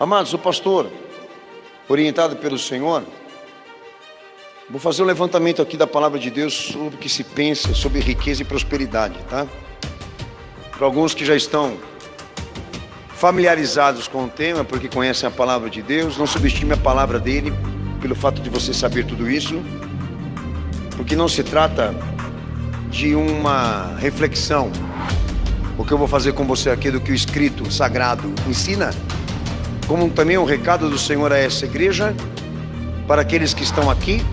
Amados, o pastor, orientado pelo Senhor, vou fazer um levantamento aqui da palavra de Deus sobre o que se pensa sobre riqueza e prosperidade, tá? Para alguns que já estão familiarizados com o tema, porque conhecem a palavra de Deus, não subestime a palavra dele pelo fato de você saber tudo isso, porque não se trata de uma reflexão, o que eu vou fazer com você aqui do que o Escrito Sagrado ensina, como também um recado do Senhor a essa igreja, para aqueles que estão aqui,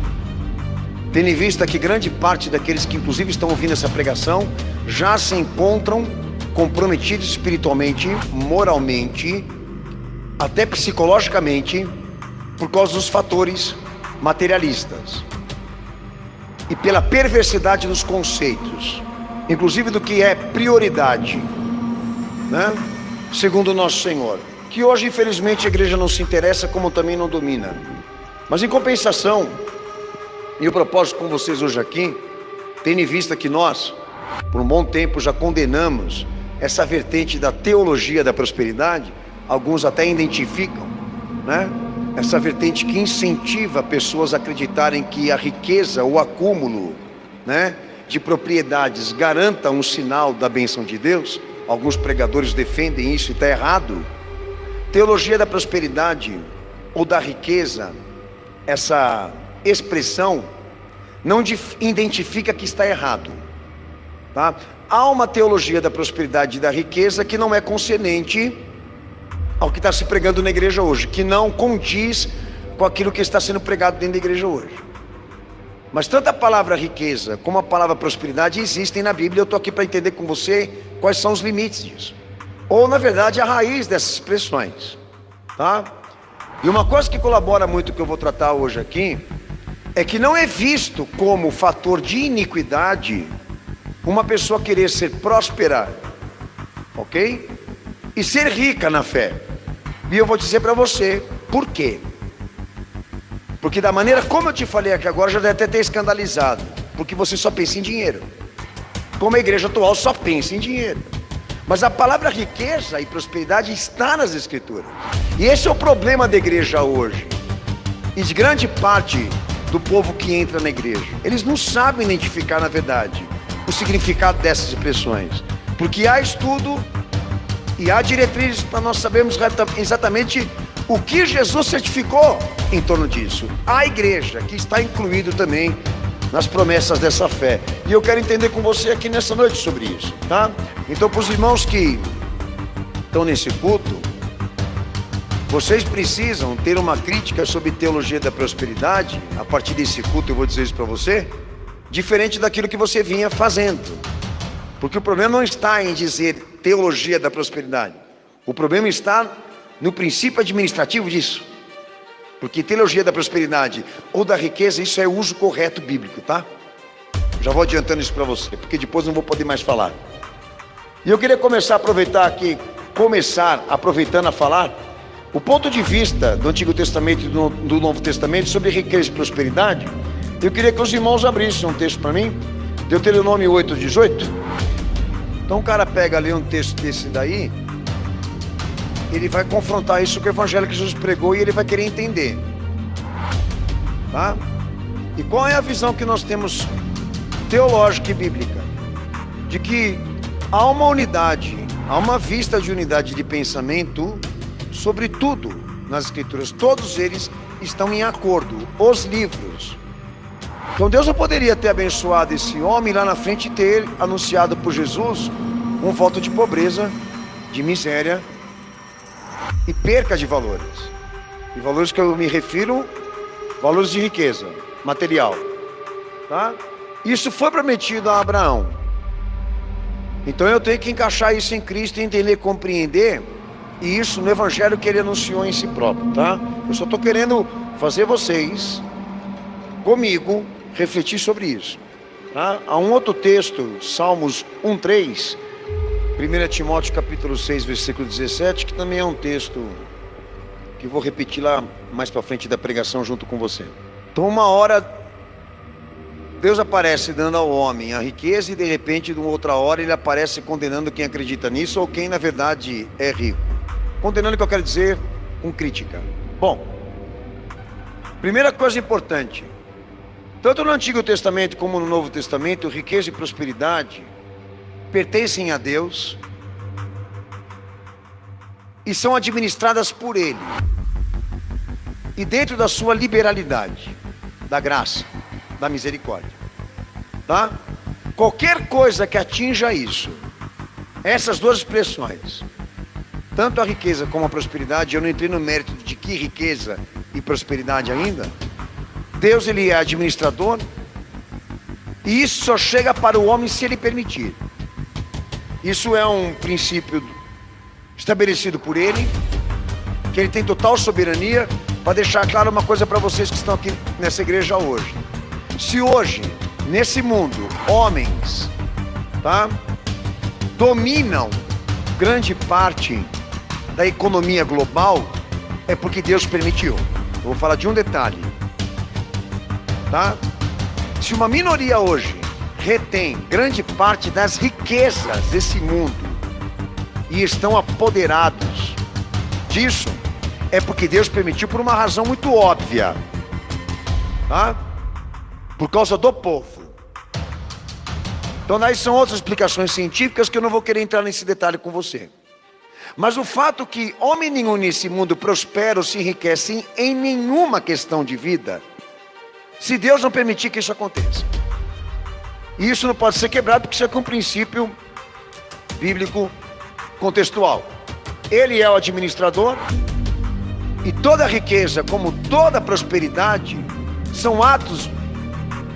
tendo em vista que grande parte daqueles que inclusive estão ouvindo essa pregação, já se encontram comprometidos espiritualmente, moralmente, até psicologicamente, por causa dos fatores materialistas e pela perversidade dos conceitos, inclusive do que é prioridade, né? Segundo o nosso Senhor, que hoje infelizmente a igreja não se interessa, como também não domina. Mas em compensação, e o propósito com vocês hoje aqui, tendo em vista que nós, por um bom tempo, já condenamos essa vertente da teologia da prosperidade, alguns até identificam, né? Essa vertente que incentiva pessoas a acreditarem que a riqueza, o acúmulo, né, de propriedades garanta um sinal da bênção de Deus. Alguns pregadores defendem isso e está errado. Teologia da prosperidade ou da riqueza, essa expressão não identifica que está errado, tá? Há uma teologia da prosperidade e da riqueza que não é concernente ao que está se pregando na igreja hoje, que não condiz com aquilo que está sendo pregado dentro da igreja hoje. Mas tanto a palavra riqueza como a palavra prosperidade existem na Bíblia. Eu estou aqui para entender com você quais são os limites disso, ou na verdade a raiz dessas expressões, tá? E uma coisa que colabora muito que eu vou tratar hoje aqui é que não é visto como fator de iniquidade uma pessoa querer ser próspera, ok? E ser rica na fé. E eu vou dizer para você por quê. Porque da maneira como eu te falei aqui agora, já deve até ter escandalizado, porque você só pensa em dinheiro, como a igreja atual só pensa em dinheiro. Mas a palavra riqueza e prosperidade está nas Escrituras. E esse é o problema da igreja hoje, e de grande parte do povo que entra na igreja. Eles não sabem identificar, na verdade, o significado dessas expressões, porque há estudo e há diretrizes para nós sabermos exatamente o que Jesus certificou em torno disso. A igreja que está incluído também nas promessas dessa fé. E eu quero entender com você aqui nessa noite sobre isso, tá? Então, para os irmãos que estão nesse culto, vocês precisam ter uma crítica sobre teologia da prosperidade. A partir desse culto eu vou dizer isso para você, diferente daquilo que você vinha fazendo. Porque o problema não está em dizer teologia da prosperidade. O problema está no princípio administrativo disso. Porque teologia da prosperidade ou da riqueza, isso é o uso correto bíblico, tá? Já vou adiantando isso para você, porque depois não vou poder mais falar. E eu queria começar aproveitando a falar o ponto de vista do Antigo Testamento e do Novo Testamento sobre riqueza e prosperidade. Eu queria que os irmãos abrissem um texto para mim, Deuteronômio 8:18. Então o cara pega ali um texto desse daí, ele vai confrontar isso com o evangelho que Jesus pregou e ele vai querer entender, tá? E qual é a visão que nós temos teológica e bíblica? De que há uma unidade, há uma vista de unidade de pensamento sobre tudo nas Escrituras. Todos eles estão em acordo, os livros. Então Deus não poderia ter abençoado esse homem lá na frente e ter anunciado por Jesus um voto de pobreza, de miséria e perca de valores. E valores que eu me refiro, valores de riqueza material, tá? Isso foi prometido a Abraão. Então eu tenho que encaixar isso em Cristo e entender, compreender, e isso no evangelho que ele anunciou em si próprio, tá? Eu só estou querendo fazer vocês, comigo, refletir sobre isso, tá? Há um outro texto, Salmos 1:3, 1 Timóteo capítulo 6, versículo 17, que também é um texto que vou repetir lá mais para frente da pregação junto com você. Então uma hora Deus aparece dando ao homem a riqueza e de repente, numa outra hora, ele aparece condenando quem acredita nisso ou quem na verdade é rico. Condenando, que eu quero dizer, com crítica. Bom, primeira coisa importante, tanto no Antigo Testamento como no Novo Testamento, riqueza e prosperidade pertencem a Deus e são administradas por Ele, e dentro da sua liberalidade, da graça, da misericórdia, tá? Qualquer coisa que atinja isso, essas duas expressões, tanto a riqueza como a prosperidade, eu não entrei no mérito de que riqueza e prosperidade ainda. Deus, Ele é administrador, e isso só chega para o homem se Ele permitir. Isso é um princípio estabelecido por Ele, que Ele tem total soberania. Para deixar claro uma coisa para vocês que estão aqui nessa igreja hoje: se hoje, nesse mundo, homens, tá, dominam grande parte da economia global, é porque Deus permitiu. Eu vou falar de um detalhe, tá? Se uma minoria hoje retém grande parte das riquezas desse mundo e estão apoderados disso, é porque Deus permitiu por uma razão muito óbvia, tá? Por causa do povo. Então daí são outras explicações científicas que eu não vou querer entrar nesse detalhe com você. Mas o fato que homem nenhum nesse mundo prospera ou se enriquece em nenhuma questão de vida, se Deus não permitir que isso aconteça. E isso não pode ser quebrado, porque isso é um princípio bíblico contextual. Ele é o administrador, e toda riqueza, como toda prosperidade, são atos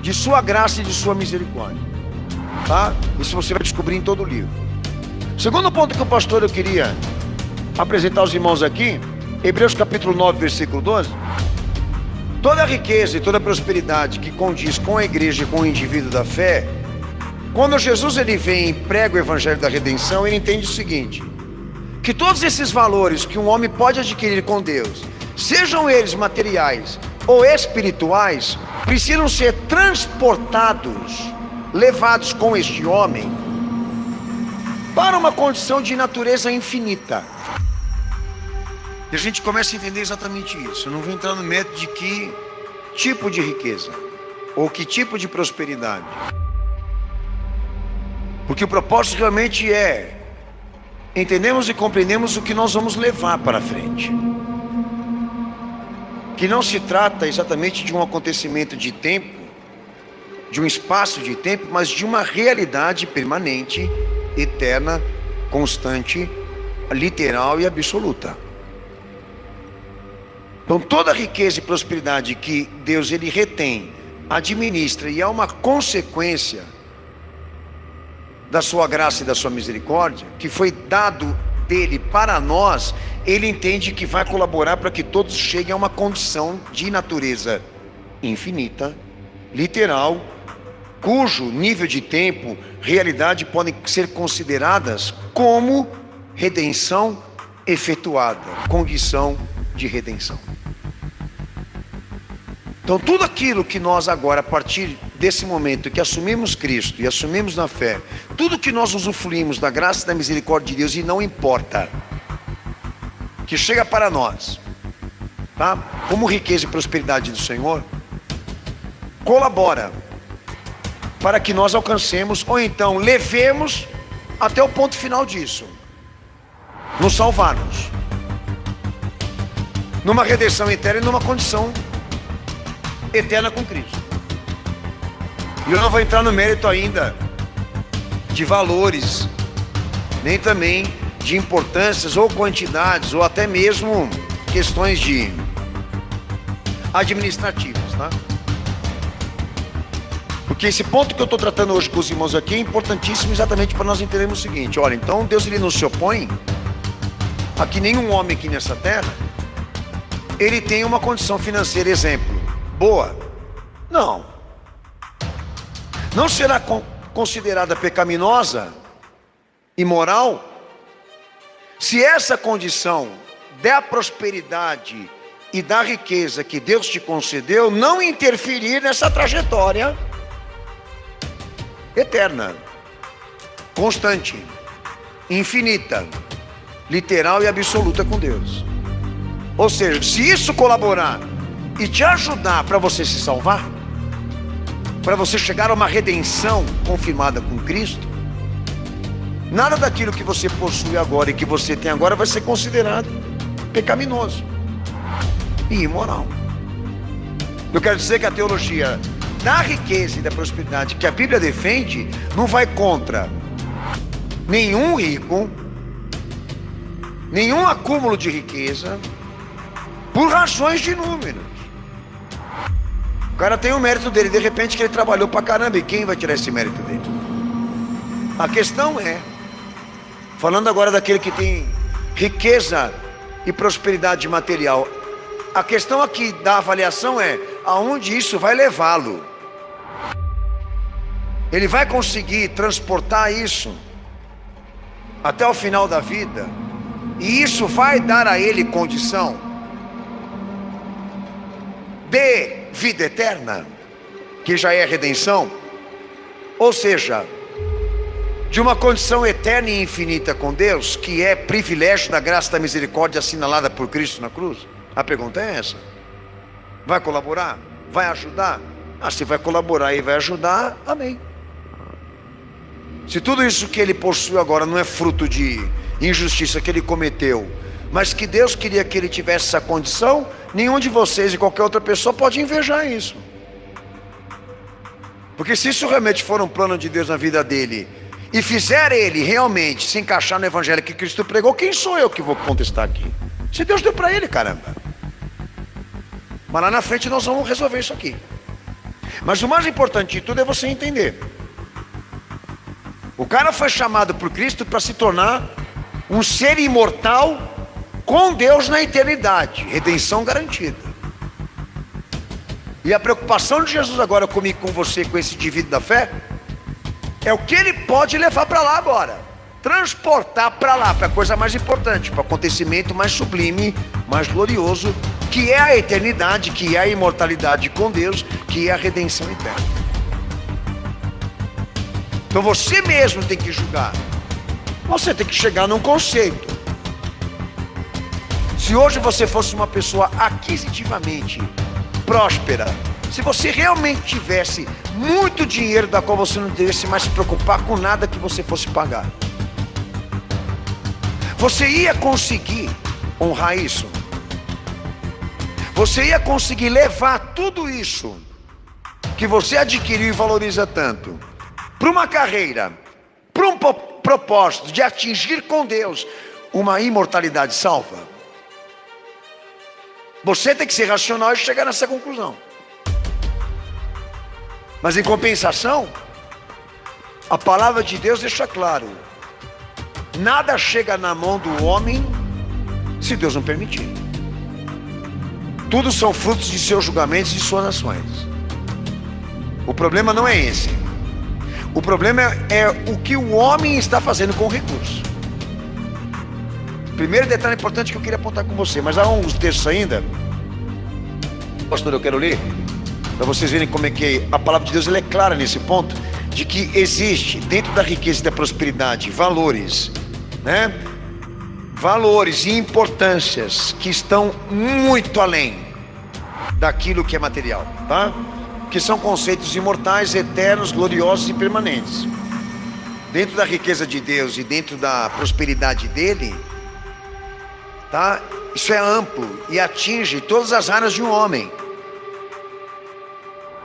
de sua graça e de sua misericórdia, tá? Isso você vai descobrir em todo o livro. Segundo ponto que o pastor eu queria apresentar aos irmãos aqui, Hebreus capítulo 9, versículo 12. Toda riqueza e toda prosperidade que condiz com a igreja e com o indivíduo da fé, quando Jesus ele vem e prega o evangelho da redenção, ele entende o seguinte: que todos esses valores que um homem pode adquirir com Deus, sejam eles materiais ou espirituais, precisam ser transportados, levados com este homem para uma condição de natureza infinita. E a gente começa a entender exatamente isso. Eu não vou entrar no mérito de que tipo de riqueza ou que tipo de prosperidade, porque o propósito realmente é entendemos e compreendemos o que nós vamos levar para frente, que não se trata exatamente de um acontecimento de tempo, de um espaço de tempo, mas de uma realidade permanente, eterna, constante, literal e absoluta. Então toda riqueza e prosperidade que Deus ele retém, administra e é uma consequência da sua graça e da sua misericórdia, que foi dado dele para nós, ele entende que vai colaborar para que todos cheguem a uma condição de natureza infinita, literal, cujo nível de tempo, realidade podem ser consideradas como redenção efetuada, condição de redenção. Então tudo aquilo que nós agora, a partir desse momento que assumimos Cristo e assumimos na fé, tudo que nós usufruímos da graça e da misericórdia de Deus, e não importa, que chega para nós, tá? Como riqueza e prosperidade do Senhor, colabora para que nós alcancemos, ou então levemos até o ponto final disso, nos salvarmos, numa redenção eterna e numa condição eterna com Cristo. E eu não vou entrar no mérito ainda de valores, nem também de importâncias ou quantidades, ou até mesmo questões de administrativas, tá? Porque esse ponto que eu estou tratando hoje com os irmãos aqui é importantíssimo exatamente para nós entendermos o seguinte: olha, então Deus ele não se opõe a que nenhum homem aqui nessa terra ele tenha uma condição financeira, exemplo, boa. Não será considerada pecaminosa, imoral, se essa condição da prosperidade e da riqueza que Deus te concedeu não interferir nessa trajetória eterna, constante, infinita, literal e absoluta com Deus. Ou seja, se isso colaborar e te ajudar para você se salvar, para você chegar a uma redenção confirmada com Cristo, nada daquilo que você possui agora e que você tem agora vai ser considerado pecaminoso e imoral. Eu quero dizer que a teologia da riqueza e da prosperidade que a Bíblia defende não vai contra nenhum rico, nenhum acúmulo de riqueza, por razões de números. O cara tem o mérito dele, de repente que ele trabalhou pra caramba, e quem vai tirar esse mérito dele? A questão é, falando agora daquele que tem riqueza e prosperidade material, a questão aqui da avaliação é aonde isso vai levá-lo. Ele vai conseguir transportar isso até o final da vida, e isso vai dar a ele condição de vida eterna, que já é a redenção, ou seja, de uma condição eterna e infinita com Deus, que é privilégio da graça e da misericórdia assinalada por Cristo na cruz. A pergunta é essa: vai colaborar? Vai ajudar? Se vai colaborar e vai ajudar, amém. Se tudo isso que ele possui agora não é fruto de injustiça que ele cometeu, mas que Deus queria que ele tivesse essa condição, nenhum de vocês e qualquer outra pessoa pode invejar isso. Porque se isso realmente for um plano de Deus na vida dele, e fizer ele realmente se encaixar no evangelho que Cristo pregou, quem sou eu que vou contestar aqui? Se Deus deu para ele, caramba. Mas lá na frente nós vamos resolver isso aqui. Mas o mais importante de tudo é você entender: o cara foi chamado por Cristo para se tornar um ser imortal com Deus na eternidade, redenção garantida. E a preocupação de Jesus agora comigo, com você, com esse indivíduo da fé, é o que ele pode levar para lá agora, transportar para lá, para a coisa mais importante, para o acontecimento mais sublime, mais glorioso, que é a eternidade, que é a imortalidade com Deus, que é a redenção eterna. Então você mesmo tem que julgar. Você tem que chegar num conceito. Se hoje você fosse uma pessoa aquisitivamente próspera, se você realmente tivesse muito dinheiro da qual você não devesse mais se preocupar com nada que você fosse pagar, você ia conseguir honrar isso? Você ia conseguir levar tudo isso que você adquiriu e valoriza tanto para uma carreira, para um propósito de atingir com Deus uma imortalidade salva? Você tem que ser racional e chegar nessa conclusão. Mas em compensação, a palavra de Deus deixa claro: nada chega na mão do homem se Deus não permitir. Tudo são frutos de seus julgamentos e de suas ações. O problema não é esse. O problema é o que o homem está fazendo com o recurso. Primeiro detalhe importante que eu queria apontar com você, mas há uns textos ainda, pastor, eu quero ler, para vocês verem como é que a palavra de Deus ela é clara nesse ponto, de que existe dentro da riqueza e da prosperidade valores, né? Valores e importâncias que estão muito além daquilo que é material, tá? Que são conceitos imortais, eternos, gloriosos e permanentes. Dentro da riqueza de Deus e dentro da prosperidade dele, tá? Isso é amplo e atinge todas as áreas de um homem.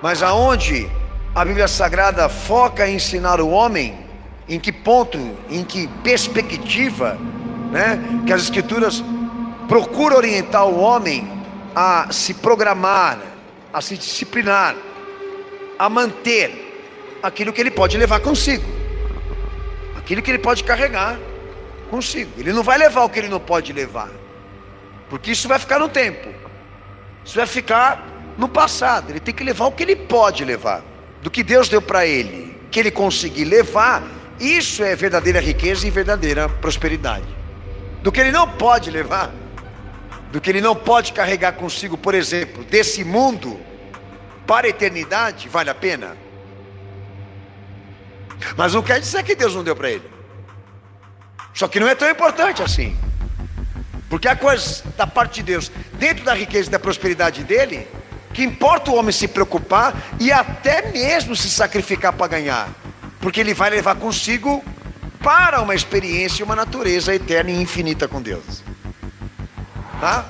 Mas aonde a Bíblia Sagrada foca em ensinar o homem, em que ponto, em que perspectiva, né? Que as Escrituras procuram orientar o homem a se programar, a se disciplinar, a manter aquilo que ele pode levar consigo, aquilo que ele pode carregar consigo. Ele não vai levar o que ele não pode levar, porque isso vai ficar no tempo, isso vai ficar no passado. Ele tem que levar o que ele pode levar, do que Deus deu para ele, que ele conseguir levar. Isso é verdadeira riqueza e verdadeira prosperidade. Do que ele não pode levar, do que ele não pode carregar consigo, por exemplo, desse mundo para a eternidade, vale a pena? Mas não quer dizer que Deus não deu para ele. Só que não é tão importante assim. Porque há coisas da parte de Deus, dentro da riqueza e da prosperidade dele, que importa o homem se preocupar e até mesmo se sacrificar para ganhar. Porque ele vai levar consigo para uma experiência e uma natureza eterna e infinita com Deus. Tá?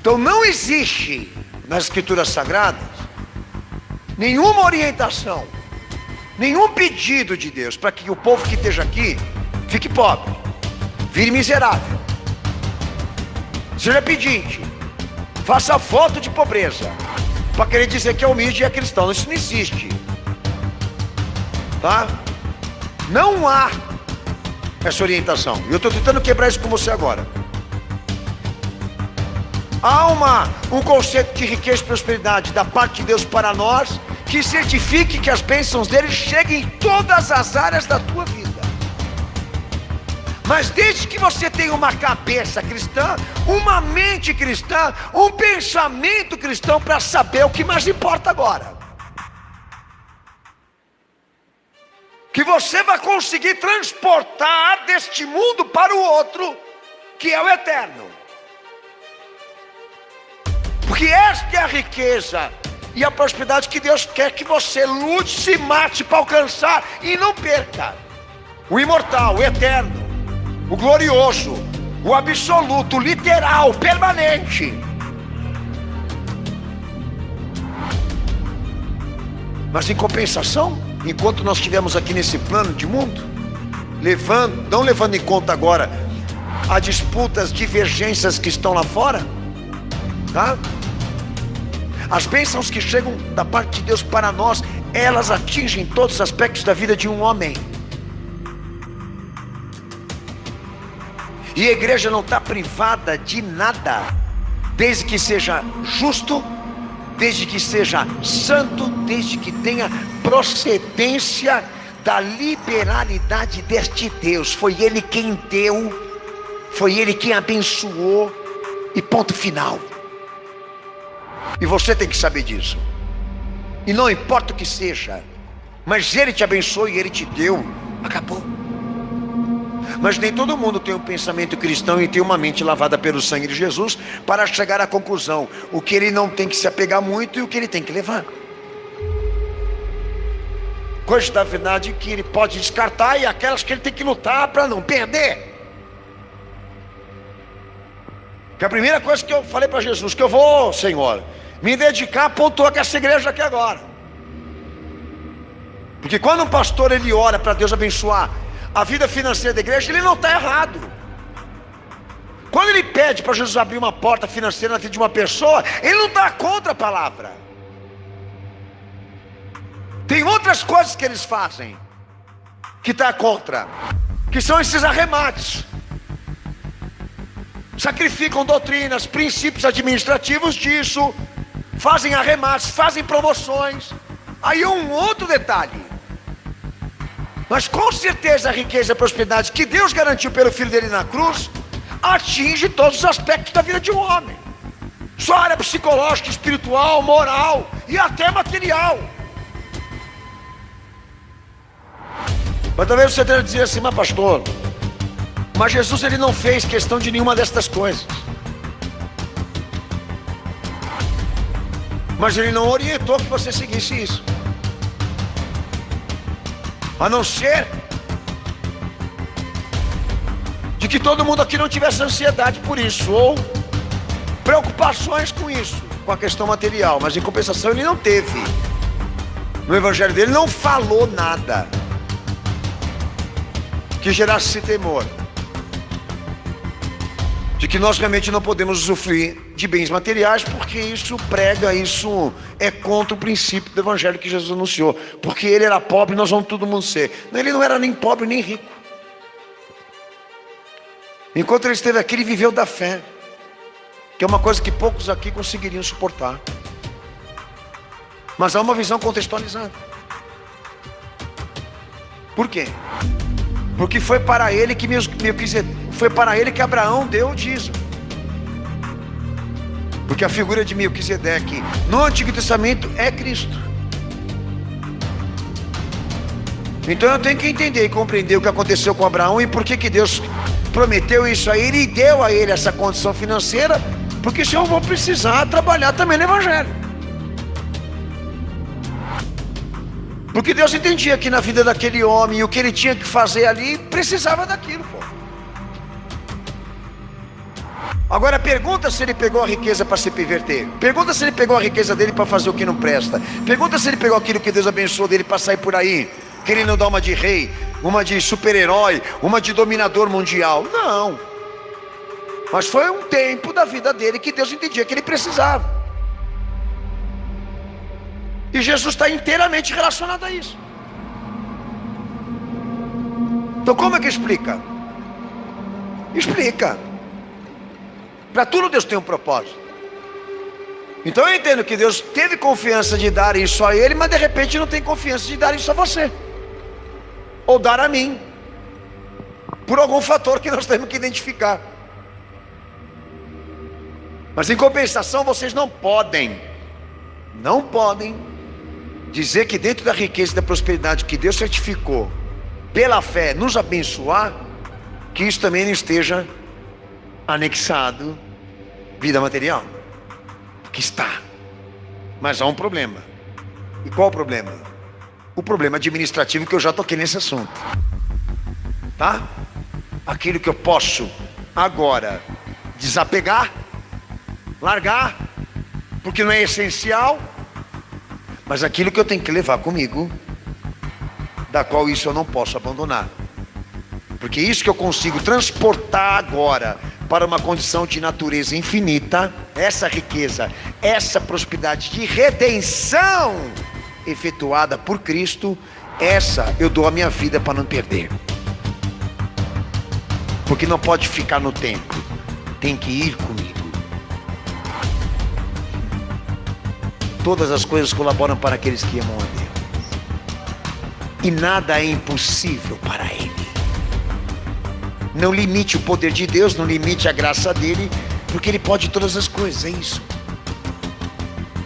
Então não existe nas Escrituras Sagradas nenhuma orientação, nenhum pedido de Deus para que o povo que esteja aqui fique pobre, vire miserável, seja pedinte, faça foto de pobreza para querer dizer que é humilde e é cristão. Isso não existe, tá? Não há essa orientação. Eu estou tentando quebrar isso com você agora. Há um conceito de riqueza e prosperidade da parte de Deus para nós, que certifique que as bênçãos dele cheguem em todas as áreas da tua vida. Mas desde que você tenha uma cabeça cristã, uma mente cristã, um pensamento cristão para saber o que mais importa agora. Que você vai conseguir transportar deste mundo para o outro, que é o eterno. Porque esta é a riqueza e a prosperidade que Deus quer que você lute, se mate para alcançar e não perca. O imortal, o eterno, o glorioso, o absoluto, o literal, o permanente. Mas em compensação, enquanto nós estivermos aqui nesse plano de mundo, não levando em conta agora as disputas, divergências que estão lá fora, tá? As bênçãos que chegam da parte de Deus para nós, elas atingem todos os aspectos da vida de um homem. E a igreja não está privada de nada, desde que seja justo, desde que seja santo, desde que tenha procedência da liberalidade deste Deus. Foi Ele quem deu, foi Ele quem abençoou, e ponto final. E você tem que saber disso. E não importa o que seja, mas Ele te abençoou e Ele te deu, acabou. Mas nem todo mundo tem um pensamento cristão e tem uma mente lavada pelo sangue de Jesus para chegar à conclusão, o que ele não tem que se apegar muito e o que ele tem que levar. Coisas da verdade que ele pode descartar e aquelas que ele tem que lutar para não perder. Que a primeira coisa que eu falei para Jesus, que eu vou, Senhor, me dedicar, pontuar com essa igreja aqui agora. Porque quando um pastor ele ora para Deus abençoar a vida financeira da igreja, ele não está errado. Quando ele pede para Jesus abrir uma porta financeira na vida de uma pessoa, ele não está contra a palavra. Tem outras coisas que eles fazem que está contra, que são esses arremates. Sacrificam doutrinas, princípios administrativos disso, fazem arremates, fazem promoções. Aí um outro detalhe. Mas com certeza a riqueza e a prosperidade que Deus garantiu pelo Filho dele na cruz atinge todos os aspectos da vida de um homem. Sua área psicológica, espiritual, moral e até material. Mas talvez você tenha de dizer assim, mas pastor, mas Jesus ele não fez questão de nenhuma destas coisas. Mas ele não orientou que você seguisse isso. A não ser de que todo mundo aqui não tivesse ansiedade por isso, ou preocupações com isso, com a questão material. Mas em compensação ele não teve. No evangelho dele não falou nada que gerasse esse temor de que nós realmente não podemos usufruir de bens materiais, porque isso é contra o princípio do evangelho que Jesus anunciou. Porque ele era pobre, nós vamos todo mundo ser. Ele não era nem pobre nem rico. Enquanto ele esteve aqui, ele viveu da fé, que é uma coisa que poucos aqui conseguiriam suportar. Mas há uma visão contextualizada. Por quê? Porque foi para ele que foi para ele que Abraão deu o dízimo. Porque a figura de Melquisedeque no Antigo Testamento é Cristo. Então eu tenho que entender e compreender o que aconteceu com Abraão e por que Deus prometeu isso a ele e deu a ele essa condição financeira, porque senão eu vou precisar trabalhar também no evangelho. Porque Deus entendia que na vida daquele homem, e o que ele tinha que fazer ali, precisava daquilo, pô. Agora pergunta se ele pegou a riqueza para se perverter. Pergunta se ele pegou a riqueza dele para fazer o que não presta. Pergunta se ele pegou aquilo que Deus abençoou dele para sair por aí, querendo dar uma de rei, uma de super-herói, uma de dominador mundial. Não. Mas foi um tempo da vida dele que Deus entendia que ele precisava. E Jesus está inteiramente relacionado a isso. Então como é que explica? Explica. Para tudo Deus tem um propósito. Então eu entendo que Deus teve confiança de dar isso a ele, mas de repente não tem confiança de dar isso a você, ou dar a mim, por algum fator que nós temos que identificar. Mas em compensação, vocês não podem dizer que dentro da riqueza e da prosperidade que Deus certificou pela fé nos abençoar, que isso também não esteja anexado vida material, porque está. Mas há um problema. E qual o problema? O problema administrativo, que eu já toquei nesse assunto, tá? Aquilo que eu posso agora desapegar, largar, porque não é essencial, mas aquilo que eu tenho que levar comigo, da qual isso eu não posso abandonar, porque isso que eu consigo transportar agora para uma condição de natureza infinita, essa riqueza, essa prosperidade de redenção efetuada por Cristo, essa eu dou a minha vida para não perder, porque não pode ficar no tempo, tem que ir comigo. Todas as coisas colaboram para aqueles que amam a Deus, e nada é impossível para Ele. Não limite o poder de Deus, não limite a graça dele, porque Ele pode todas as coisas, é isso.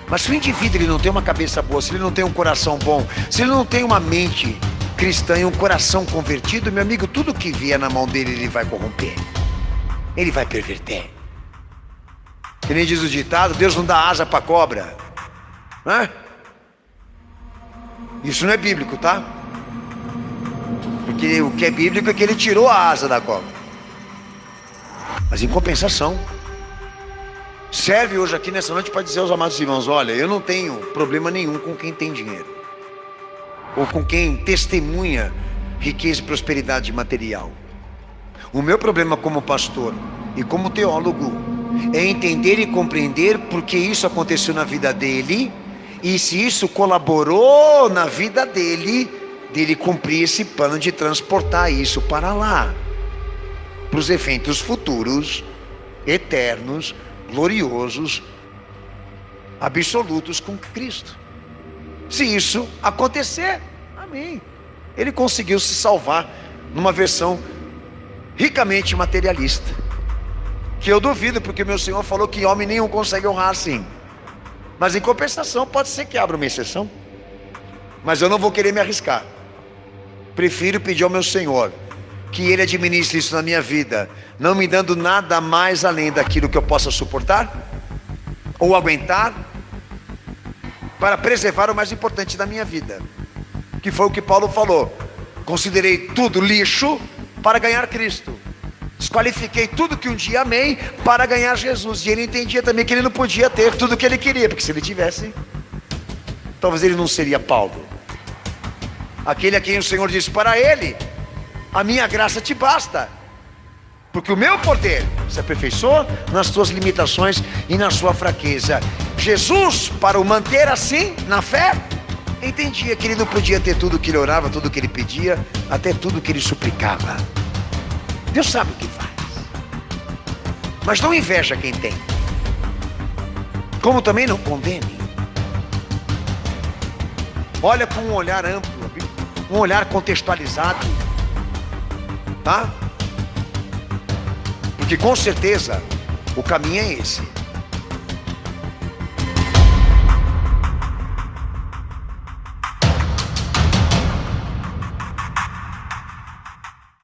Mas se o indivíduo ele não tem uma cabeça boa, se ele não tem um coração bom, se ele não tem uma mente cristã e um coração convertido, meu amigo, tudo que vier na mão dele, ele vai corromper, ele vai perverter. Que nem diz o ditado, Deus não dá asa para cobra, né? Isso não é bíblico, tá? Porque o que é bíblico é que ele tirou a asa da cobra. Mas em compensação, serve hoje aqui nessa noite para dizer aos amados irmãos: olha, eu não tenho problema nenhum com quem tem dinheiro, ou com quem testemunha riqueza e prosperidade material. O meu problema como pastor e como teólogo é entender e compreender porque isso aconteceu na vida dele, e se isso colaborou na vida dele cumprir esse plano de transportar isso para lá, para os eventos futuros, eternos, gloriosos, absolutos com Cristo. Se isso acontecer, amém. Ele conseguiu se salvar numa versão ricamente materialista, que eu duvido, porque meu Senhor falou que homem nenhum consegue honrar assim. Mas em compensação, pode ser que abra uma exceção, mas eu não vou querer me arriscar. Prefiro pedir ao meu Senhor que Ele administre isso na minha vida, não me dando nada mais além daquilo que eu possa suportar ou aguentar, para preservar o mais importante da minha vida, que foi o que Paulo falou: considerei tudo lixo para ganhar Cristo, desqualifiquei tudo que um dia amei para ganhar Jesus. E ele entendia também que ele não podia ter tudo o que ele queria, porque se ele tivesse, talvez ele não seria Paulo, aquele a quem o Senhor disse para ele: a minha graça te basta, porque o meu poder se aperfeiçoa nas tuas limitações e na sua fraqueza. Jesus, para o manter assim na fé, entendia que ele não podia ter tudo que ele orava, tudo que ele pedia, até tudo que ele suplicava. Deus sabe o que faz, mas não inveja quem tem, como também não condene. Olha com um olhar amplo, um olhar contextualizado, tá? Porque com certeza o caminho é esse.